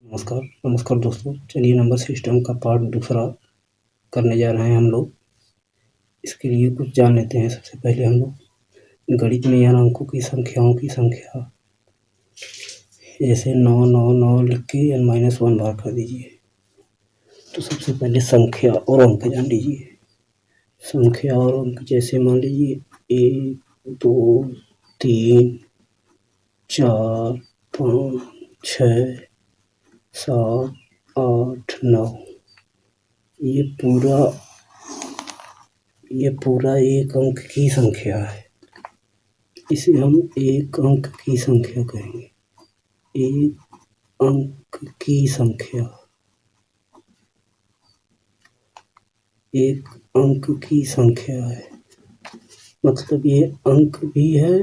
नमस्कार नमस्कार दोस्तों, चलिए नंबर सिस्टम का पार्ट दूसरा करने जा रहे हैं हम लोग। इसके लिए कुछ जान लेते हैं। सबसे पहले हम लोग गणित में n अंकों की संख्याओं की संख्या, जैसे 9 9 9 लिख के n-1 बार कर दीजिए। तो सबसे पहले संख्या और अंक जान लीजिए। संख्या और अंक जैसे मान लीजिए 1 2 3 4 5 6 7 8 9, ये पूरा एक अंक की संख्या है। इसे हम एक अंक की संख्या कहेंगे। एक अंक की संख्या, एक अंक की संख्या है, मतलब ये अंक भी है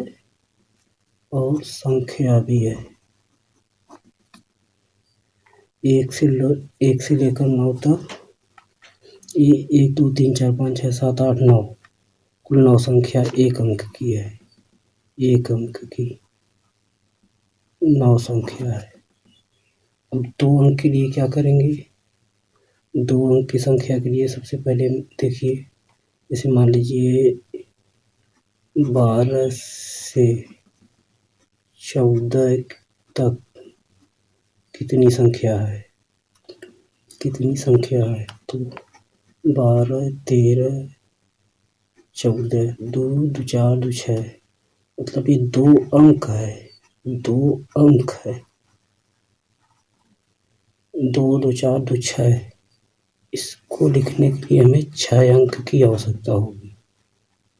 और संख्या भी है। एक से लेकर 9 तक, ये 1 2 3 4 5 6 7 8 9, कुल 9 संख्या एक अंक की है। एक अंक की 9 संख्या है। अब 2 अंक के लिए क्या करेंगे? 2 अंक की संख्या के लिए सबसे पहले देखिए, जैसे मान लीजिए 12 से 14 तक कितनी संख्या है? तो 12 13 14, 2 2 4 2 6, मतलब ये 2 अंक है। 2 अंक है, 2 2 4 2 6। इसको लिखने के लिए हमें 6 अंक की आवश्यकता होगी।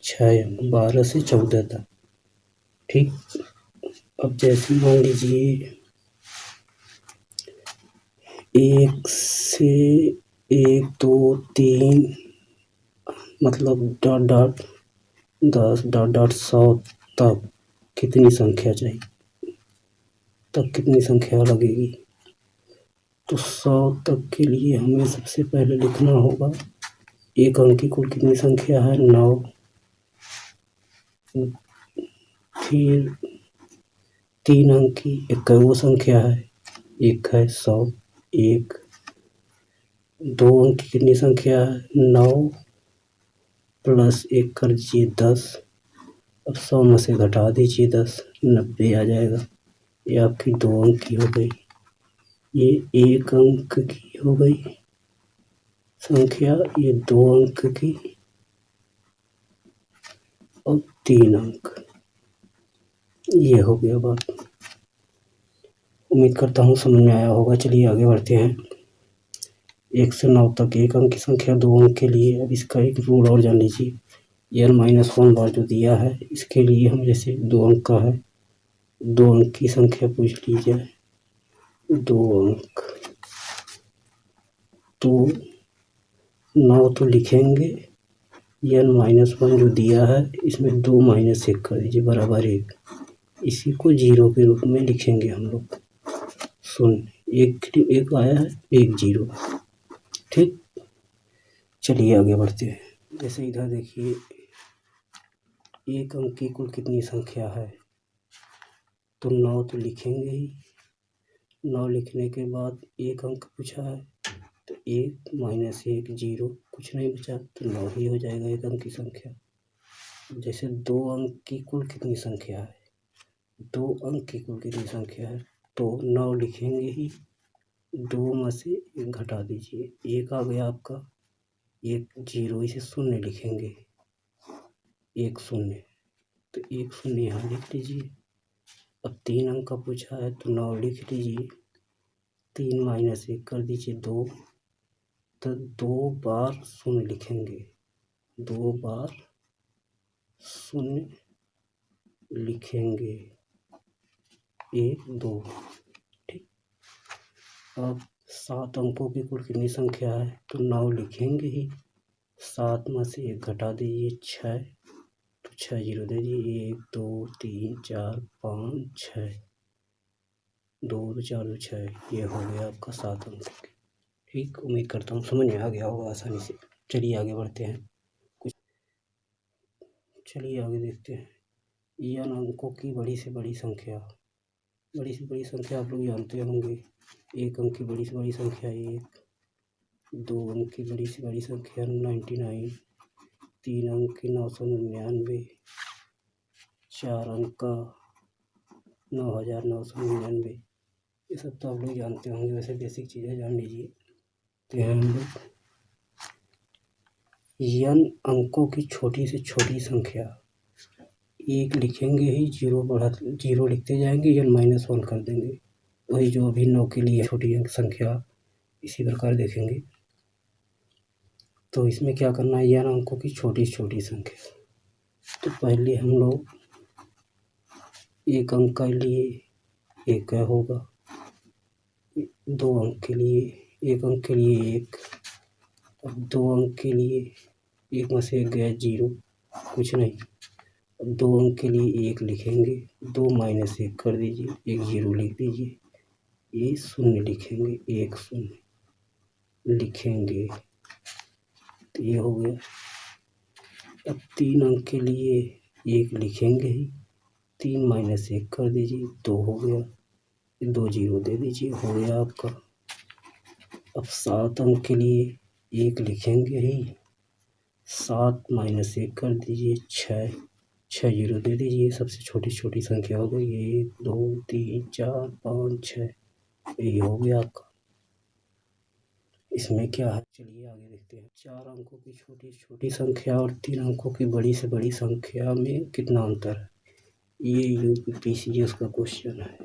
6 अंक 12 से 14 तक। ठीक। अब जैसे मान लीजिए 1 से 1 2 3, मतलब डॉट डॉट 10 डॉट डॉट 100 तक कितनी संख्या चाहिए? तब कितनी संख्या लगेगी? तो 100 तक के लिए हमें सबसे पहले लिखना होगा एक अंक की कुल कितनी संख्या है? 9। फिर 3 अंक की एक वो संख्या है, एक है 100। एक 2 अंक की कितनी संख्या है? 9 प्लस 1 कर दीजिए 10। अब 100 में से घटा दीजिए 10, 90 आ जाएगा। ये आपकी 2 अंक की हो गई। ये 1 अंक की हो गई संख्या, ये 2 अंक की और 3 अंक। ये हो गया बात। उम्मीद करता हूँ समझ में आया होगा। चलिए आगे बढ़ते हैं। 1 से 9 तक एक अंक की संख्या 2 अंक के लिए। अब इसका एक रूल और जान लीजिए। n-1 बार जो दिया है, इसके लिए हम जैसे 2 अंक का है, 2 अंक की संख्या पूछ ली जाए। 2 अंक तो 9 तो लिखेंगे, n-1 जो दिया है इसमें 2 - 1 कर दीजिए बराबर 1। इसी को 0 के रूप में लिखेंगे हम लोग। शून्य, एक आया है, 1 0। ठीक। चलिए आगे बढ़ते हैं। जैसे इधर देखिए, एक अंक की कुल कितनी संख्या है? तो 9 तो लिखेंगे ही। 9 लिखने के बाद एक अंक पूछा है, तो 1 - 1 0, कुछ नहीं बचा तो 9 ही हो जाएगा एक अंक की संख्या। जैसे 2 अंक की कुल कितनी संख्या है? 2 अंक की कुल कितनी संख्या है? तो 9 लिखेंगे ही, 2 में से 1 घटा दीजिए, 1 आ गया आपका। 1 0, इसे शून्य लिखेंगे, 1 0, तो 1 0 यहाँ लिख लीजिए। अब 3 अंक का पूछा है तो 9 लिख लीजिए, 3 - 1 कर दीजिए 2, तो 2 बार शून्य लिखेंगे, 2 बार शून्य लिखेंगे, 1 2। ठीक। अब 7 अंकों की कुल कितनी संख्या है? तो 9 लिखेंगे ही, 7 में से 1 घटा दीजिए 6, तो 6 0 दे दीजिए, 1 2 3 4 5 6, 2 2 4 2 6। ये हो गया आपका 7 अंक। ठीक। उम्मीद करता हूँ समझ में आ गया होगा आसानी से। चलिए आगे बढ़ते हैं। चलिए आगे देखते हैं। n अंकों की बड़ी से बड़ी संख्या, बड़ी से बड़ी संख्या आप लोग जानते होंगे, 1 अंक की बड़ी से बड़ी संख्या 1, 2 अंक की बड़ी से बड़ी संख्या 99, 3 अंक की 999, 4 अंक का 9999। ये सब तो आप लोग जानते होंगे, वैसे बेसिक चीज़ें जान लीजिए। तो हम लोग n अंकों की छोटी से छोटी संख्या 1 लिखेंगे ही, जीरो लिखते जाएंगे, n-1 कर देंगे। वही जो अभी 9 के लिए छोटी अंक संख्या इसी प्रकार देखेंगे। तो इसमें क्या करना है, n अंकों की छोटी से छोटी संख्या। तो पहले हम लोग 1 अंक के लिए 1 होगा, 2 अंक के लिए 1 अंक के लिए 1, अब 2 अंक के लिए 1 में से 1 गया 0, कुछ नहीं। अब 2 अंक के लिए 1 लिखेंगे, 2 माइनस 1 कर दीजिए, 1 0 लिख दीजिए, ये 0 लिखेंगे, 1 0 लिखेंगे, तो ये हो गया। अब 3 अंक के लिए 1 लिखेंगे ही, 3 माइनस 1 कर दीजिए, 2 हो गया, 2 0 दे दीजिए, हो गया आपका। अब 7 अंक के लिए 1 लिखेंगे ही, 7 माइनस 1 कर दीजिए, 6 0 दे दीजिए, सबसे छोटी छोटी संख्या हो गई, 1 2 3 4 5 6, यही हो गया आपका। इसमें क्या है, चलिए आगे देखते हैं। 4 अंकों की छोटी छोटी संख्या और 3 अंकों की बड़ी से बड़ी संख्या में कितना अंतर है, ये यूपीपीसीएस का क्वेश्चन है।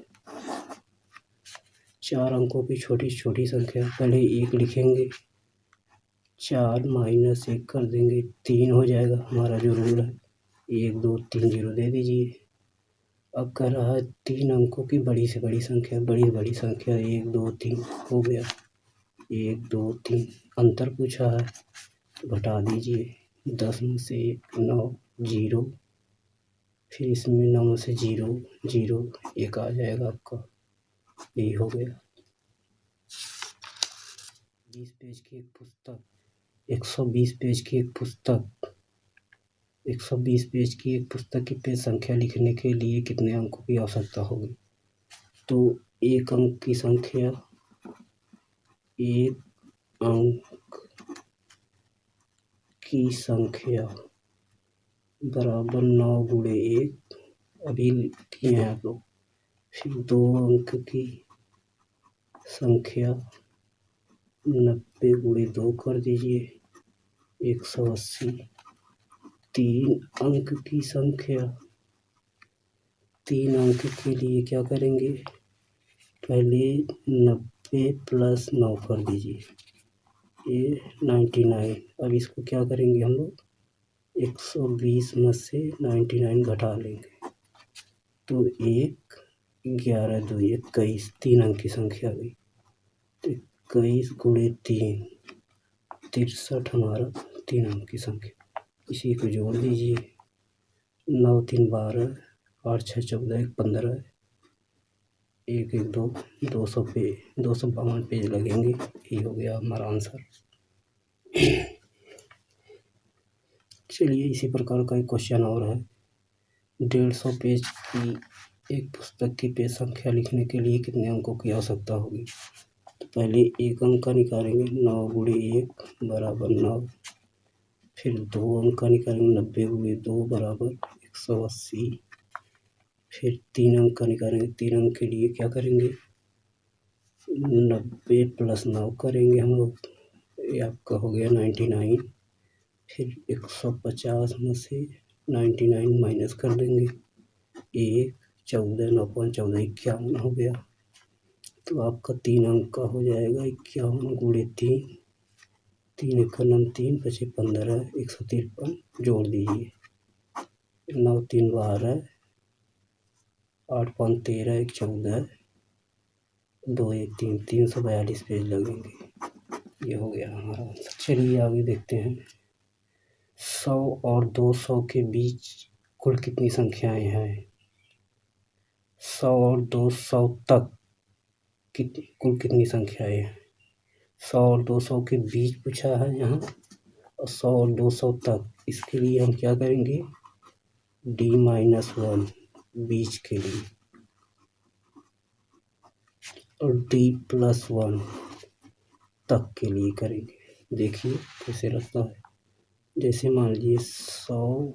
4 अंकों की छोटी छोटी संख्या, पहले 1 लिखेंगे, 4 माइनस 1 कर देंगे, 3 हो जाएगा, हमारा जो रूल है। 1 2 3 0 दे दीजिए। अब कह रहा है 3 अंकों की बड़ी से बड़ी संख्या, बड़ी संख्या 1 2 3 हो गया, 1 2 3 अंतर पूछा है, घटा दीजिए, 10 में से 9 0, फिर इसमें 9 में से 0 0, 1 आ जाएगा आपका, यही हो गया। 20 पेज की एक पुस्तक, 120 पेज की एक पुस्तक, 120 पेज की एक पुस्तक की पेज संख्या लिखने के लिए कितने अंकों की आवश्यकता होगी। तो 1 अंक की संख्या, 1 अंक की संख्या बराबर 9 गुणे 1, अभी किए हैं आप लोग। फिर 2 अंक की संख्या 90 गुणे 2 कर दीजिए, 180। 3 अंक की संख्या, 3 अंक के लिए क्या करेंगे, पहले 90 प्लस 9 कर दीजिए, ये 99। अब इसको क्या करेंगे हम लोग, 120 में से 99 घटा लेंगे, तो 1 11 2 21, 3 अंक की संख्या गई। तो 21 गुणे 3 63 हमारा 3 अंक की संख्या। इसी को जोड़ दीजिए, 9 3 12, 8 6 14, 1 15, 1 1 2, 200 पे 252 पेज लगेंगे, ये हो गया हमारा आंसर। चलिए इसी प्रकार का एक क्वेश्चन और है। 150 पेज की एक पुस्तक की पेज संख्या लिखने के लिए कितने अंकों की आवश्यकता होगी। तो पहले 1 अंक का निकालेंगे, 9 गुणे 1 बराबर 9, फिर 2 अंक का निकालेंगे, 90 गुणे 2 बराबर 180, फिर 3 अंक का निकालेंगे, 3 अंक के लिए क्या करेंगे, 90 प्लस 9 करेंगे हम लोग, ये आपका हो गया 99। फिर 150 में से 99 माइनस कर देंगे, 1 14 9 5 14, 51 हो गया। तो आपका 3 अंक का हो जाएगा 51 गुणे 3, 3 1 9 3 बचे 15, 153 जोड़ दीजिए, 9 3 12, 8 5 13, 1 14, 2 1 3, 342 पेज लगेंगे। ये हो गया हमारा आंसर। चलिए आगे देखते हैं। 100 और 200 के बीच कुल कितनी संख्याएं हैं। 100 और 200 तक कुल कितनी संख्याएं हैं। 100 और 200 के बीच पूछा है यहाँ, और 100 और 200 तक, इसके लिए हम क्या करेंगे, D-1 बीच के लिए, और D+1 तक के लिए करेंगे। देखिए कैसे लगता है। जैसे मान लीजिए 100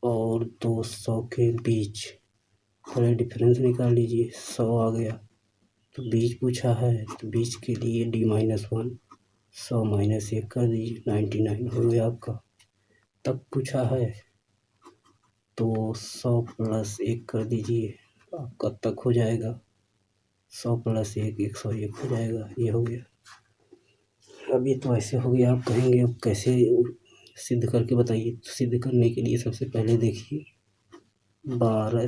और 200 के बीच पहले डिफरेंस निकाल लीजिए। 100 आ गया तो बीच पूछा है तो बीच के लिए D-1 100 - 1 कर दीजिए 99 हो गया आपका। तक पूछा है तो 100 + 1 कर दीजिए आपका तक हो जाएगा। 100 + 1 101 हो जाएगा। ये हो गया। अब ये तो ऐसे हो गया। आप कहेंगे अब कैसे सिद्ध करके बताइए। तो सिद्ध करने के लिए सबसे पहले देखिए 12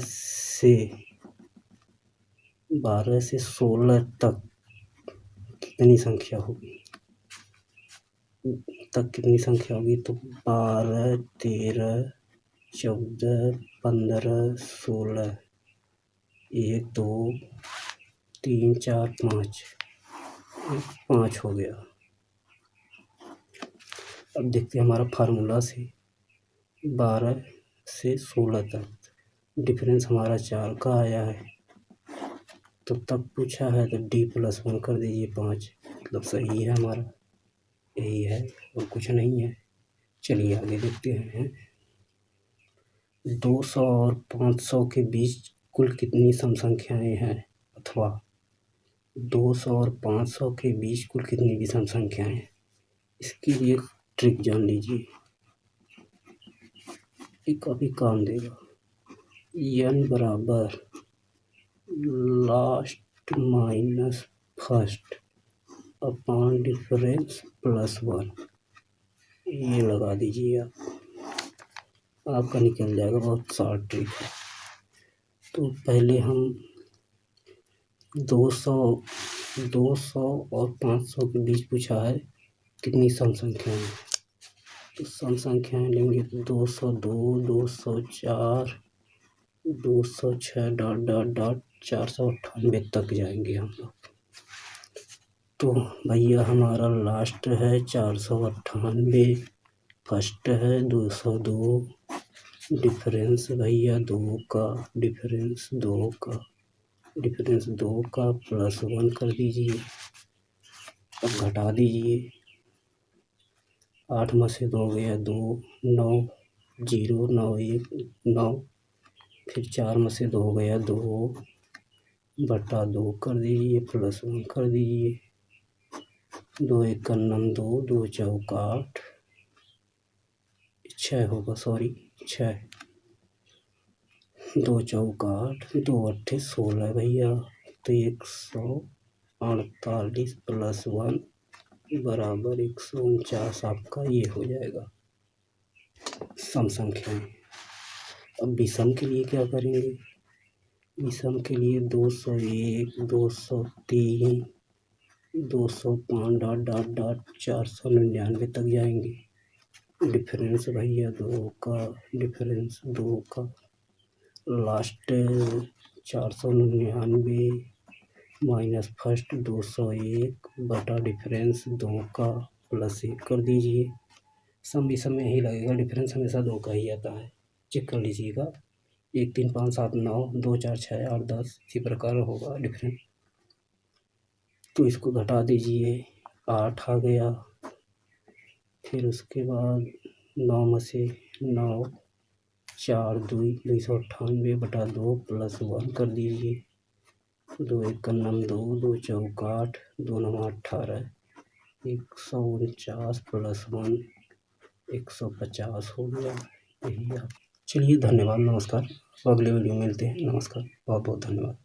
से 16 तक कितनी संख्या होगी। तो 12 13 14 15 16 1 2 3 4 5 5 हो गया। अब देखते हैं हमारा फार्मूला से 12 से 16 तक डिफरेंस हमारा 4 का आया है। तो तक पूछा है तो D+1 कर दीजिए 5, मतलब सही है हमारा। यही है और कुछ नहीं है। चलिए आगे देखते हैं। 200 और 500 के बीच कुल कितनी सम संख्याएं हैं, अथवा 200 और 500 के बीच कुल कितनी विषम संख्याएं हैं। इसके लिए ट्रिक जान लीजिए, ये काफ़ी काम देगा। n बराबर last minus first upon difference +1, ये लगा दीजिए आपका निकल जाएगा। बहुत शॉर्ट ट्रिक है। तो पहले हम 200 और 500 के बीच पूछा है कितनी सम संख्याएं हैं। तो सम संख्याएं लेंगे तो 202 204 206 ... 498 तक जाएंगे हम लोग। तो भैया हमारा लास्ट है 498, फर्स्ट है 202, डिफरेंस भैया 2 का, डिफरेंस 2 का +1 कर दीजिए। अब घटा दीजिए। 8 में से 2 गया 2, 9 0 9 1 9, फिर 4 में से 2 गया 2 बटा 2 कर दीजिए, +1 कर दीजिए। 2 1 का 9 2 2 चौक 8 6 होगा, सॉरी 6 2 चौक 8 2 8 16 भैया। तो 148 +1 बराबर 149 आपका ये हो जाएगा सम संख्याएं। अब विषम के लिए क्या करेंगे। विषम के लिए 201 203 205 ... 499 तक जाएंगे। डिफरेंस भैया 2 का, डिफरेंस 2 का, लास्ट 499 माइनस फर्स्ट 201 बटा डिफरेंस 2 का +1 कर दीजिए। सम विषम में यही लगेगा, डिफरेंस हमेशा 2 का ही आता है। चेक कर लीजिएगा। 1 3 5 7 9 2 4 6 8 10 इसी प्रकार होगा डिफरेंस। तो इसको घटा दीजिए, 8 आ गया। फिर उसके बाद 9 में से 9 4 2 298 बटा 2 +1 कर दीजिए। 2 1 का 9 2 2 चौक 8 2 9 18 149 +1 150 हो गया। यही आप। चलिए धन्यवाद, नमस्कार। अगले वीडियो में मिलते हैं। नमस्कार, बहुत बहुत धन्यवाद।